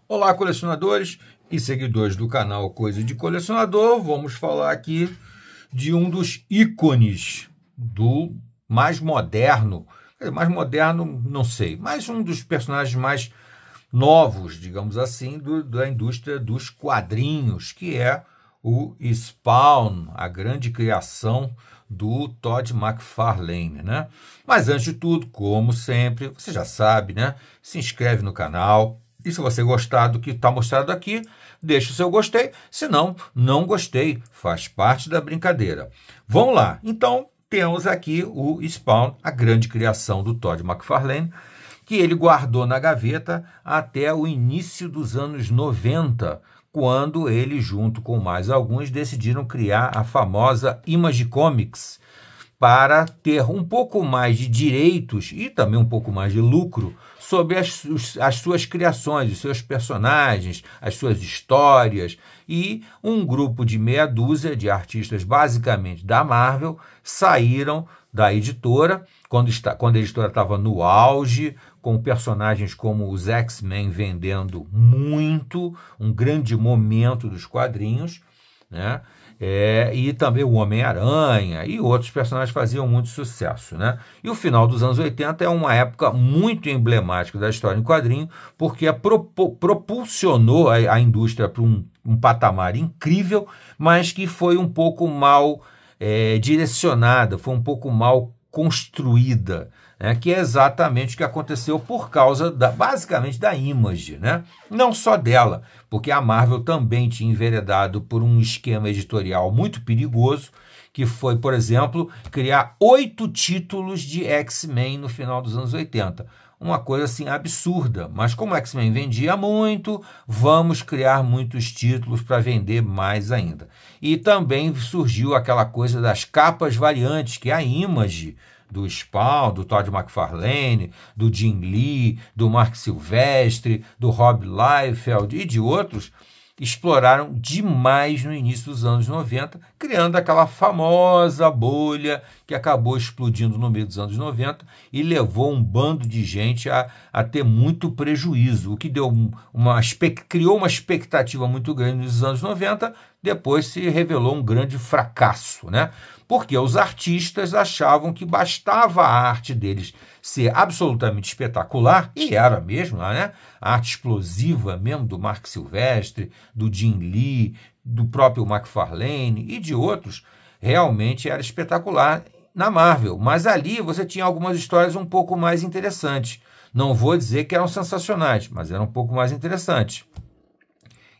Olá, colecionadores e seguidores do canal Coisa de Colecionador. Vamos falar aqui de um dos ícones do mais moderno, não sei, mas um dos personagens mais novos, digamos assim, da indústria dos quadrinhos, que é o Spawn, a grande criação do Todd McFarlane, né? Mas antes de tudo, como sempre, você já sabe, né? Se inscreve no canal. E se você gostar do que está mostrado aqui, deixa o seu gostei. Se não, não gostei. Faz parte da brincadeira. Vamos lá. Então, temos aqui o Spawn, a grande criação do Todd McFarlane, que ele guardou na gaveta até o início dos anos 90, quando ele, junto com mais alguns, decidiram criar a famosa Image Comics, para ter um pouco mais de direitos e também um pouco mais de lucro sobre as suas criações, os seus personagens, as suas histórias. E um grupo de meia dúzia de artistas, basicamente da Marvel, saíram da editora, quando a editora estava no auge, com personagens como os X-Men vendendo muito, um grande momento dos quadrinhos, né? E também o Homem-Aranha e outros personagens faziam muito sucesso, né? E o final dos anos 80 é uma época muito emblemática da história em quadrinho, porque propulsionou a indústria para um patamar incrível, mas que foi um pouco mal direcionada, foi um pouco mal construída, né, que é exatamente o que aconteceu por causa, basicamente, da Image, né? Não só dela, porque a Marvel também tinha enveredado por um esquema editorial muito perigoso, que foi, por exemplo, criar 8 títulos de X-Men no final dos anos 80. Uma coisa assim absurda, mas como o X-Men vendia muito, vamos criar muitos títulos para vender mais ainda. E também surgiu aquela coisa das capas variantes, que é a Image do Spawn, do Todd McFarlane, do Jim Lee, do Marc Silvestre, do Rob Liefeld e de outros, exploraram demais no início dos anos 90, criando aquela famosa bolha que acabou explodindo no meio dos anos 90 e levou um bando de gente a ter muito prejuízo, o que deu criou uma expectativa muito grande nos anos 90, depois se revelou um grande fracasso, né? Porque os artistas achavam que bastava a arte deles ser absolutamente espetacular, e era mesmo, né? A arte explosiva mesmo do Marc Silvestre, do Jim Lee, do próprio McFarlane e de outros, realmente era espetacular na Marvel. Mas ali você tinha algumas histórias um pouco mais interessantes. Não vou dizer que eram sensacionais, mas eram um pouco mais interessantes.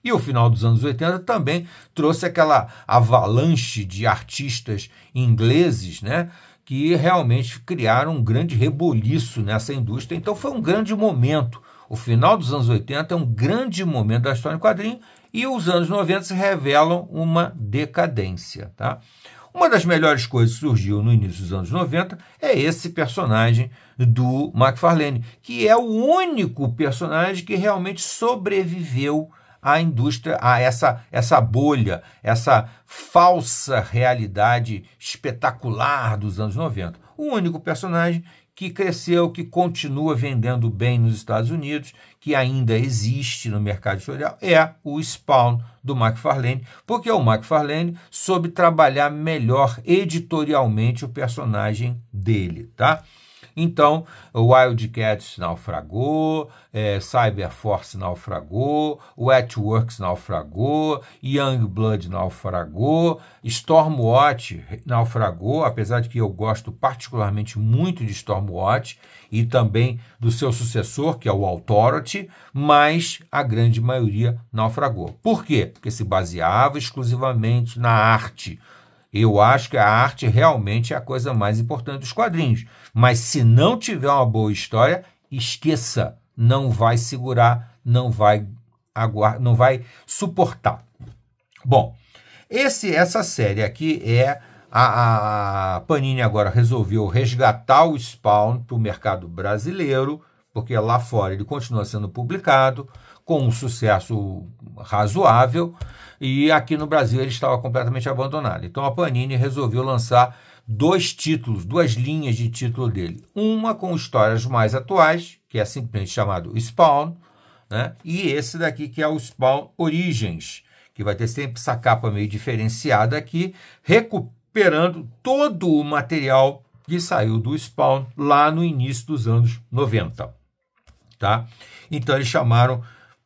E o final dos anos 80 também trouxe aquela avalanche de artistas ingleses, né, que realmente criaram um grande reboliço nessa indústria. Então foi um grande momento. O final dos anos 80 é um grande momento da história em quadrinho e os anos 90 se revelam uma decadência, tá? Uma das melhores coisas que surgiu no início dos anos 90 é esse personagem do McFarlane, que é o único personagem que realmente sobreviveu à indústria, a essa bolha, essa falsa realidade espetacular dos anos 90. O único personagem que cresceu, que continua vendendo bem nos Estados Unidos, que ainda existe no mercado editorial, é o Spawn do McFarlane, porque o McFarlane soube trabalhar melhor editorialmente o personagem dele, tá? Então, o Wildcats naufragou, Cyberforce naufragou, Wetworks naufragou, Youngblood naufragou, Stormwatch naufragou, apesar de que eu gosto particularmente muito de Stormwatch e também do seu sucessor, que é o Authority, mas a grande maioria naufragou. Por quê? Porque se baseava exclusivamente na arte. Eu acho que a arte realmente é a coisa mais importante dos quadrinhos. Mas se não tiver uma boa história, esqueça, não vai segurar, não vai suportar. Bom, essa série aqui é a Panini agora resolveu resgatar o Spawn para o mercado brasileiro, porque lá fora ele continua sendo publicado com um sucesso razoável, e aqui no Brasil ele estava completamente abandonado. Então a Panini resolveu lançar 2 títulos, 2 linhas de título dele. Uma com histórias mais atuais, que é simplesmente chamado Spawn, né? E esse daqui que é o Spawn Origins, que vai ter sempre essa capa meio diferenciada aqui, recuperando todo o material que saiu do Spawn lá no início dos anos 90. Tá? Então eles chamaram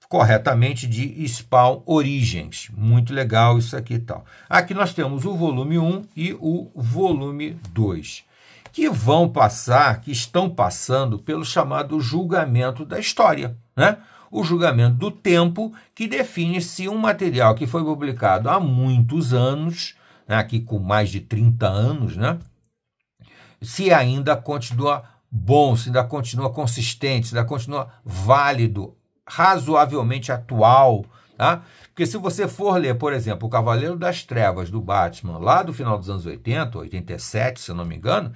corretamente de Spawn Origins. Muito legal isso aqui e tal. Aqui nós temos o volume 1 e o volume 2, que vão passar, que estão passando pelo chamado julgamento da história, né? O julgamento do tempo, que define se um material que foi publicado há muitos anos, né, aqui com mais de 30 anos, né, se ainda continua bom, se ainda continua consistente, se ainda continua válido, razoavelmente atual, tá? Porque se você for ler, por exemplo, O Cavaleiro das Trevas do Batman, lá do final dos anos 80, 87, se eu não me engano,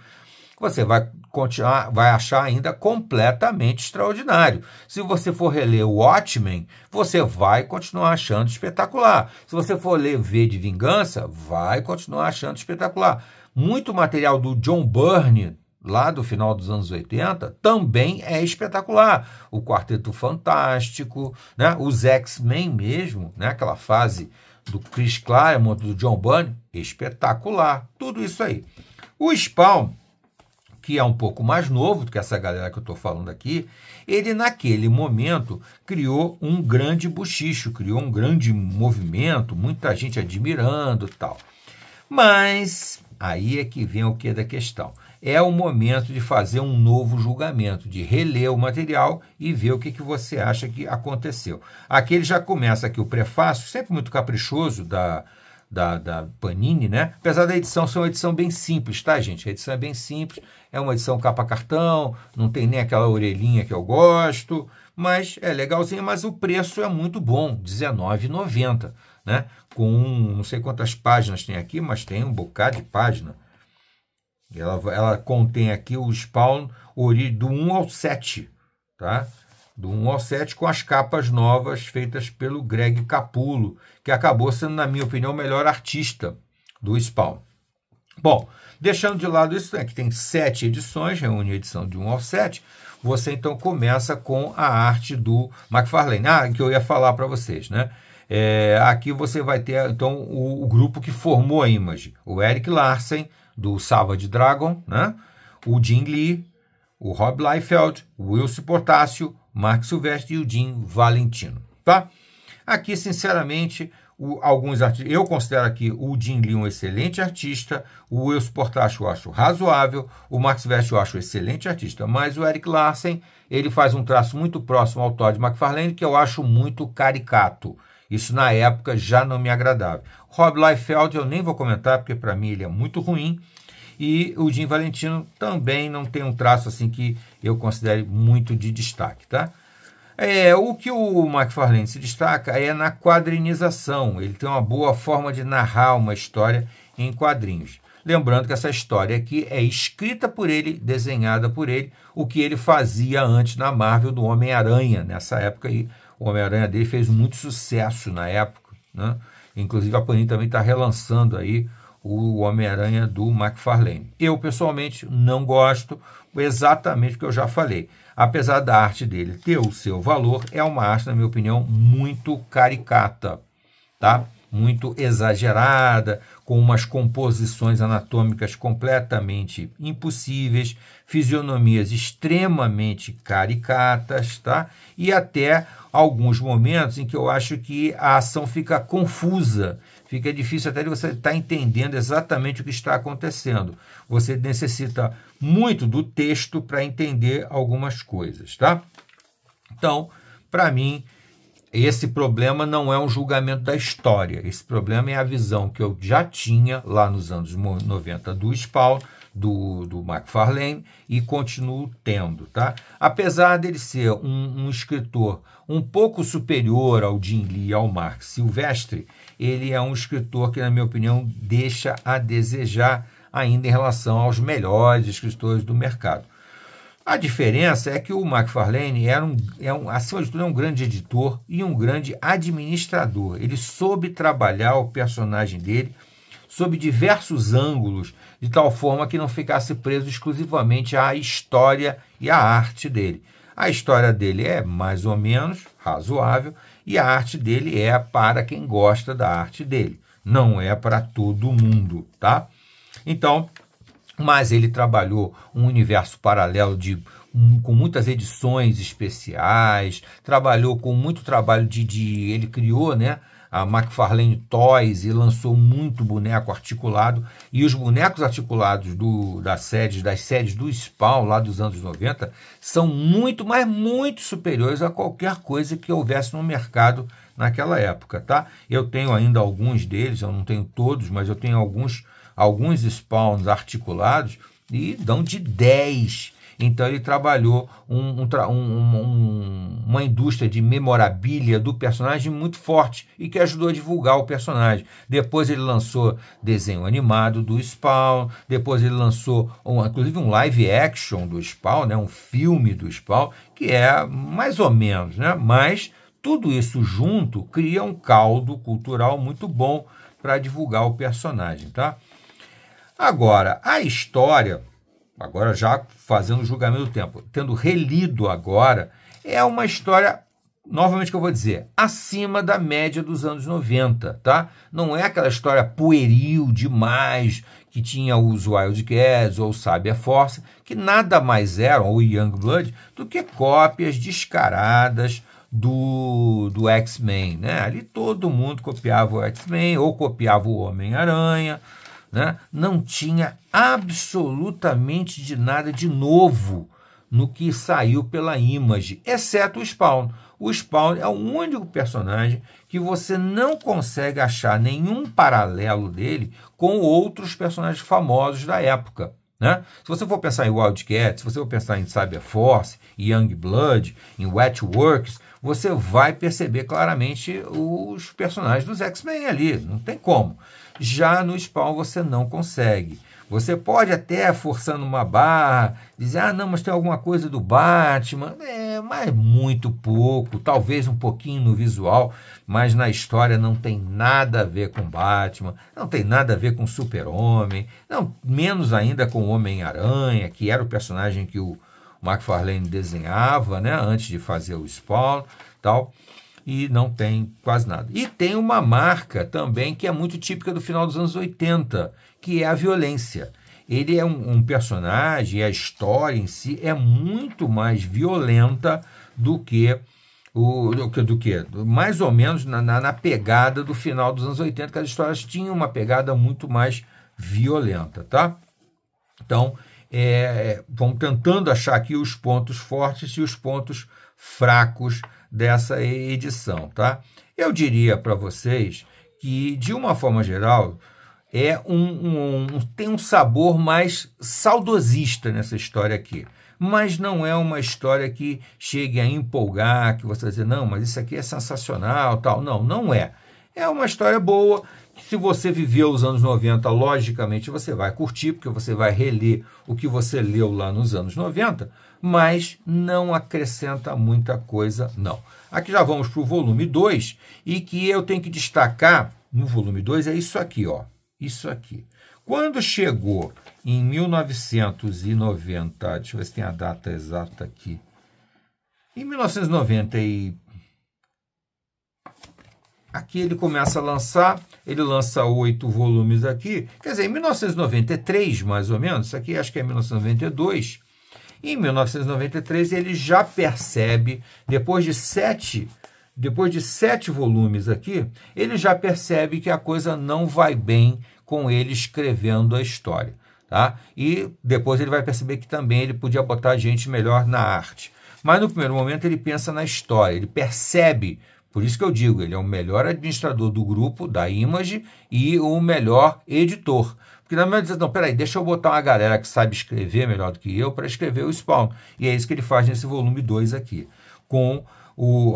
você vai achar ainda completamente extraordinário. Se você for reler o Watchmen, você vai continuar achando espetacular. Se você for ler V de Vingança, vai continuar achando espetacular. Muito material do John Byrne, lá do final dos anos 80, também é espetacular. O Quarteto Fantástico, né? Os X-Men mesmo, né? Aquela fase do Chris Claremont, do John Byrne, espetacular. Tudo isso aí. O Spawn, que é um pouco mais novo do que essa galera que eu estou falando aqui, ele naquele momento criou um grande buchicho, criou um grande movimento, muita gente admirando e tal. Mas aí é que vem o que da questão. É o momento de fazer um novo julgamento, de reler o material e ver o que você acha que aconteceu. Aqui ele já começa aqui o prefácio, sempre muito caprichoso da Panini, né? Apesar da edição ser uma edição bem simples, tá, gente? A edição é bem simples, é uma edição capa cartão, não tem nem aquela orelhinha que eu gosto, mas é legalzinha, mas o preço é muito bom, R$19,90, né? Com não sei quantas páginas tem aqui, mas tem um bocado de página. Ela contém aqui o Spawn do 1 ao 7, tá? Do 1 ao 7 com as capas novas feitas pelo Greg Capullo, que acabou sendo, na minha opinião, o melhor artista do Spawn. Bom, deixando de lado isso, né, que tem 7 edições, reúne a edição de 1 ao 7, você então começa com a arte do McFarlane. Que eu ia falar para vocês, né? Aqui você vai ter, então, o grupo que formou a Image. O Erik Larsen, do Savage Dragon, né? O Jim Lee, o Rob Liefeld, o Wilson Portácio, Mark Silvestre e o Jim Valentino, tá? Aqui, sinceramente, alguns artistas, eu considero aqui o Jim Lee um excelente artista, o Wilson Portácio eu acho razoável, o Mark Silvestre eu acho excelente artista, mas o Erik Larsen, ele faz um traço muito próximo ao Todd McFarlane, que eu acho muito caricato. Isso na época já não me agradava. Rob Liefeld eu nem vou comentar, porque para mim ele é muito ruim. E o Jim Valentino também não tem um traço assim que eu considere muito de destaque, tá? O que o McFarlane se destaca é na quadrinização. Ele tem uma boa forma de narrar uma história em quadrinhos. Lembrando que essa história aqui é escrita por ele, desenhada por ele, o que ele fazia antes na Marvel do Homem-Aranha. Nessa época aí, o Homem-Aranha dele fez muito sucesso na época, né? Inclusive a Panini também está relançando aí o Homem-Aranha do McFarlane. Eu, pessoalmente, não gosto, exatamente o que eu já falei. Apesar da arte dele ter o seu valor, é uma arte, na minha opinião, muito caricata, tá? Muito exagerada, com umas composições anatômicas completamente impossíveis, fisionomias extremamente caricatas, tá? E até alguns momentos em que eu acho que a ação fica confusa, fica difícil até de você estar entendendo exatamente o que está acontecendo. Você necessita muito do texto para entender algumas coisas, tá? Então, para mim, esse problema não é um julgamento da história. Esse problema é a visão que eu já tinha lá nos anos 90 do Spawn, do McFarlane, e continuo tendo, tá? Apesar dele ser um escritor um pouco superior ao Jim Lee e ao Mark Silvestre, ele é um escritor que, na minha opinião, deixa a desejar ainda em relação aos melhores escritores do mercado. A diferença é que o McFarlane acima de tudo, é um grande editor e um grande administrador. Ele soube trabalhar o personagem dele sob diversos ângulos, de tal forma que não ficasse preso exclusivamente à história e à arte dele. A história dele é mais ou menos razoável e a arte dele é para quem gosta da arte dele. Não é para todo mundo, tá? Então, mas ele trabalhou um universo paralelo com muitas edições especiais, trabalhou com muito trabalho ele criou, né, a McFarlane Toys e lançou muito boneco articulado, e os bonecos articulados das séries do Spawn lá dos anos 90 são muito, mas muito superiores a qualquer coisa que houvesse no mercado naquela época, tá? Eu tenho ainda alguns deles, eu não tenho todos, mas eu tenho alguns Spawns articulados e dão de 10. Então ele trabalhou uma indústria de memorabilia do personagem muito forte e que ajudou a divulgar o personagem. Depois ele lançou desenho animado do Spawn, depois ele lançou inclusive um live action do Spawn, né, um filme do Spawn, que é mais ou menos, né, mas tudo isso junto cria um caldo cultural muito bom para divulgar o personagem, tá? Agora, a história, agora já fazendo o julgamento do tempo, tendo relido agora, é uma história, novamente que eu vou dizer, acima da média dos anos 90, tá? Não é aquela história pueril demais que tinha os Wildcats ou o Cyber Force, que nada mais eram, ou Youngblood, do que cópias descaradas do X-Men, né? Ali todo mundo copiava o X-Men ou copiava o Homem-Aranha, né? Não tinha absolutamente de nada de novo no que saiu pela Image, exceto o Spawn. O Spawn é o único personagem que você não consegue achar nenhum paralelo dele com outros personagens famosos da época, né? Se você for pensar em Wildcat, se você for pensar em Cyber Force, Youngblood, em Wetworks, você vai perceber claramente os personagens dos X-Men ali, não tem como. Já no Spawn você não consegue. Você pode até, forçando uma barra, dizer, não, mas tem alguma coisa do Batman, mas muito pouco, talvez um pouquinho no visual, mas na história não tem nada a ver com Batman, não tem nada a ver com Super-Homem, menos ainda com Homem-Aranha, que era o personagem que o McFarlane desenhava, né, antes de fazer o Spawn, tal, e não tem quase nada. E tem uma marca também que é muito típica do final dos anos 80, que é a violência. Ele é um personagem, a história em si é muito mais violenta do que mais ou menos na pegada do final dos anos 80, que as histórias tinham uma pegada muito mais violenta, tá? Então, vamos tentando achar aqui os pontos fortes e os pontos fracos dessa edição, tá? Eu diria para vocês que, de uma forma geral, tem um sabor mais saudosista nessa história aqui. Mas não é uma história que chegue a empolgar, que você vai dizer, não, mas isso aqui é sensacional, tal. Não, não é. É uma história boa, que se você viveu os anos 90, logicamente você vai curtir, porque você vai reler o que você leu lá nos anos 90, mas não acrescenta muita coisa, não. Aqui já vamos para o volume 2, e que eu tenho que destacar no volume 2 é isso aqui, ó. Isso aqui. Quando chegou em 1990, deixa eu ver se tem a data exata aqui. Em 1990 aqui ele começa a lançar, ele lança 8 volumes aqui. Quer dizer, em 1993, mais ou menos, isso aqui acho que é 1992. Em 1993 ele já percebe, depois de sete volumes aqui, ele já percebe que a coisa não vai bem com ele escrevendo a história, tá? E depois ele vai perceber que também ele podia botar gente melhor na arte. Mas no primeiro momento ele pensa na história, ele percebe, por isso que eu digo, ele é o melhor administrador do grupo, da Image, e o melhor editor. Porque na verdade, não, peraí, deixa eu botar uma galera que sabe escrever melhor do que eu para escrever o Spawn. E é isso que ele faz nesse volume 2 aqui, com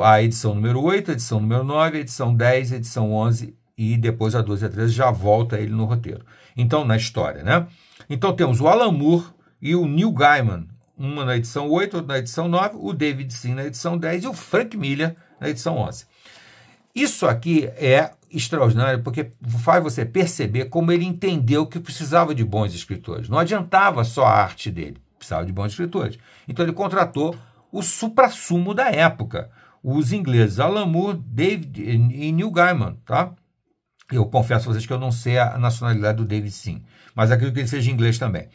a edição número 8, a edição número 9, a edição 10, a edição 11 e depois a 12 e a 13 já volta ele no roteiro. Então, na história, né? Então temos o Alan Moore e o Neil Gaiman, uma na edição 8, outra na edição 9, o David Sim na edição 10 e o Frank Miller na edição 11. Isso aqui é extraordinário porque faz você perceber como ele entendeu que precisava de bons escritores. Não adiantava só a arte dele, precisava de bons escritores. Então ele contratou o suprassumo da época. Os ingleses, Alan Moore, David e Neil Gaiman, tá? Eu confesso a vocês que eu não sei a nacionalidade do David Sim, mas acredito que ele seja inglês também.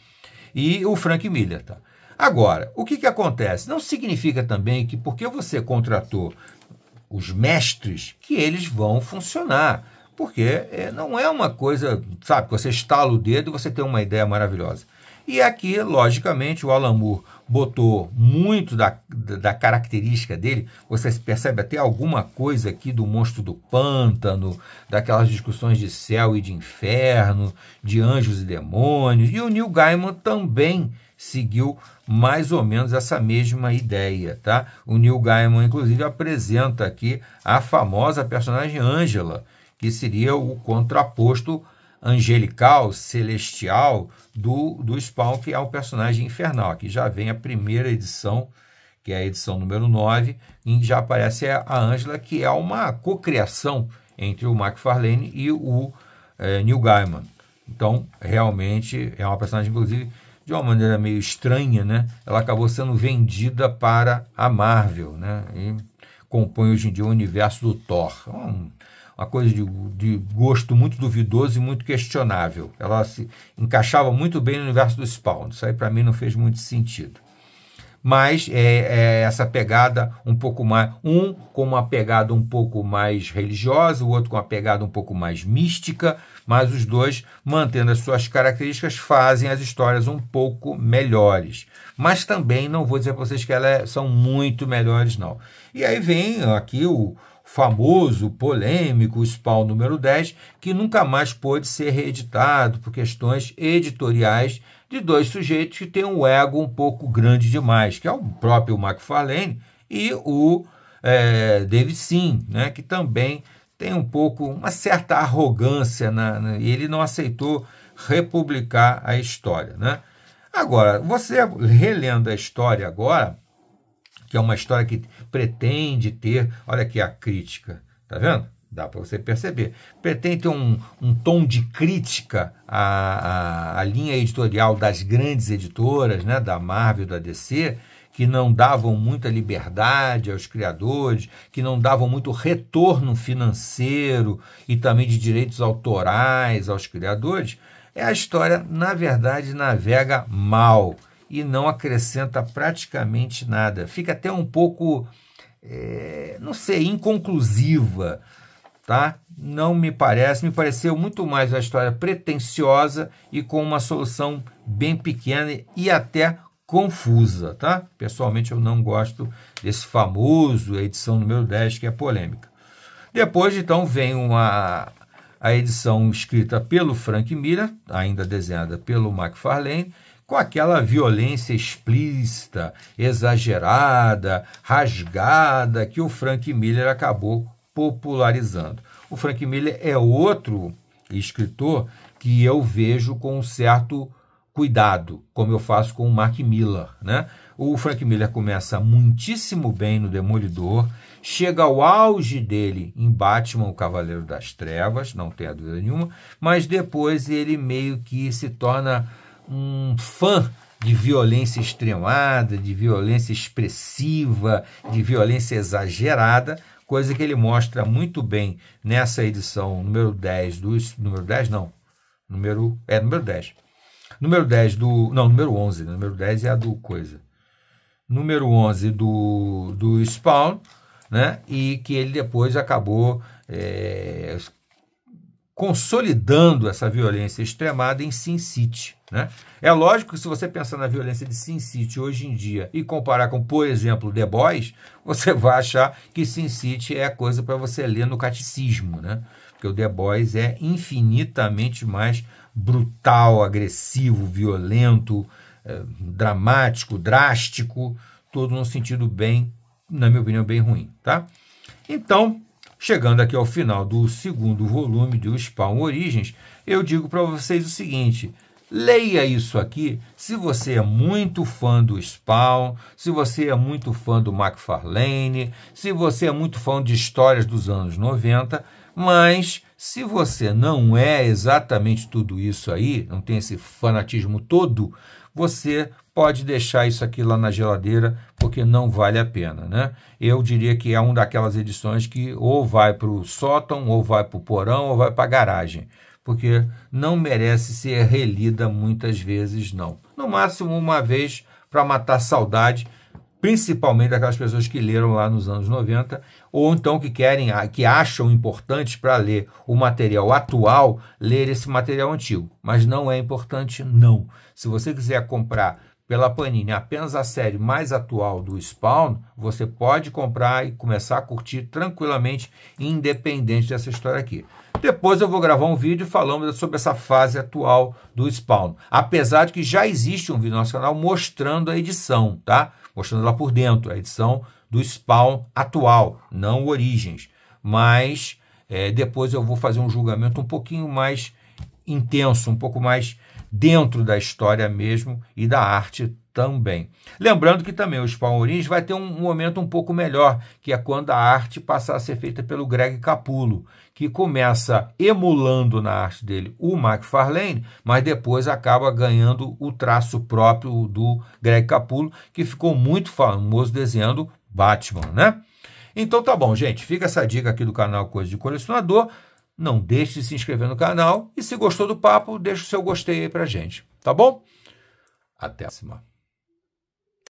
E o Frank Miller, tá? Agora, o que acontece? Não significa também que porque você contratou os mestres, que eles vão funcionar. Porque não é uma coisa, sabe, que você estala o dedo e você tem uma ideia maravilhosa. E aqui, logicamente, o Alan Moore botou muito da característica dele. Você percebe até alguma coisa aqui do Monstro do Pântano, daquelas discussões de céu e de inferno, de anjos e demônios. E o Neil Gaiman também seguiu mais ou menos essa mesma ideia, tá? O Neil Gaiman, inclusive, apresenta aqui a famosa personagem Angela, que seria o contraposto angelical, celestial do Spawn, que é o personagem infernal. Aqui já vem a primeira edição, que é a edição número 9, em que já aparece a Angela, que é uma cocriação entre o McFarlane e o Neil Gaiman. Então, realmente, é uma personagem, inclusive, de uma maneira meio estranha, né? Ela acabou sendo vendida para a Marvel, né? E compõe hoje em dia o universo do Thor. Uma coisa de gosto muito duvidoso e muito questionável. Ela se encaixava muito bem no universo do Spawn. Isso aí para mim não fez muito sentido. Mas essa pegada um pouco mais... Um com uma pegada um pouco mais religiosa, o outro com uma pegada um pouco mais mística, mas os dois, mantendo as suas características, fazem as histórias um pouco melhores. Mas também não vou dizer para vocês que elas são muito melhores, não. E aí vem aqui o famoso, polêmico Spawn número 10, que nunca mais pôde ser reeditado por questões editoriais de dois sujeitos que têm um ego um pouco grande demais, que é o próprio McFarlane e o David Sim, né, que também tem um pouco, uma certa arrogância, e ele não aceitou republicar a história, né? Agora, você relendo a história agora, que é uma história que pretende ter, olha aqui a crítica, tá vendo? Dá para você perceber. Pretende ter um tom de crítica à linha editorial das grandes editoras, né, da Marvel e da DC, que não davam muita liberdade aos criadores, que não davam muito retorno financeiro e também de direitos autorais aos criadores. A história, na verdade, navega mal e não acrescenta praticamente nada. Fica até um pouco, não sei, inconclusiva, tá? Não me parece, me pareceu muito mais uma história pretensiosa e com uma solução bem pequena e até confusa, tá? Pessoalmente eu não gosto desse famoso edição número 10, que é polêmica. Depois, então, vem a edição escrita pelo Frank Miller, ainda desenhada pelo McFarlane, com aquela violência explícita, exagerada, rasgada, que o Frank Miller acabou popularizando. O Frank Miller é outro escritor que eu vejo com um certo cuidado, como eu faço com o Mark Millar, né? O Frank Miller começa muitíssimo bem no Demolidor, chega ao auge dele em Batman, o Cavaleiro das Trevas, não tenha dúvida nenhuma, mas depois ele meio que se torna um fã de violência extremada, de violência expressiva, de violência exagerada, coisa que ele mostra muito bem nessa edição número 10 número 10 não, número 10. Número 10 número 11, número 10 é a do coisa. Número 11 do Spawn, né? E que ele depois acabou consolidando essa violência extremada em Sin City, né? É lógico que se você pensar na violência de Sin City hoje em dia e comparar com, por exemplo, The Boys, você vai achar que Sin City é coisa para você ler no catecismo, né? Porque o The Boys é infinitamente mais brutal, agressivo, violento, dramático, drástico, tudo num sentido bem, na minha opinião, bem ruim, tá? Então, chegando aqui ao final do segundo volume do Spawn Origens, eu digo para vocês o seguinte: leia isso aqui se você é muito fã do Spawn, se você é muito fã do McFarlane, se você é muito fã de histórias dos anos 90, mas se você não é exatamente tudo isso aí, não tem esse fanatismo todo, você pode deixar isso aqui lá na geladeira, porque não vale a pena, né? Eu diria que é uma daquelas edições que ou vai para o sótão, ou vai para o porão, ou vai para a garagem, porque não merece ser relida muitas vezes, não. No máximo uma vez para matar saudade, principalmente daquelas pessoas que leram lá nos anos 90, ou então que acham importante para ler o material atual, ler esse material antigo. Mas não é importante, não. Se você quiser comprar pela Panini apenas a série mais atual do Spawn, você pode comprar e começar a curtir tranquilamente, independente dessa história aqui. Depois eu vou gravar um vídeo falando sobre essa fase atual do Spawn. Apesar de que já existe um vídeo no nosso canal mostrando a edição, tá? Mostrando lá por dentro, a edição do Spawn atual, não Origins. Mas depois eu vou fazer um julgamento um pouquinho mais intenso, um pouco mais dentro da história mesmo e da arte também. Lembrando que também o Spawn Origins vai ter um momento um pouco melhor, que é quando a arte passar a ser feita pelo Greg Capullo, que começa emulando na arte dele o McFarlane, mas depois acaba ganhando o traço próprio do Greg Capullo, que ficou muito famoso desenhando Batman, né? Então tá bom, gente. Fica essa dica aqui do canal Coisa de Colecionador. Não deixe de se inscrever no canal e se gostou do papo, deixa o seu gostei aí pra gente, tá bom? Até a próxima.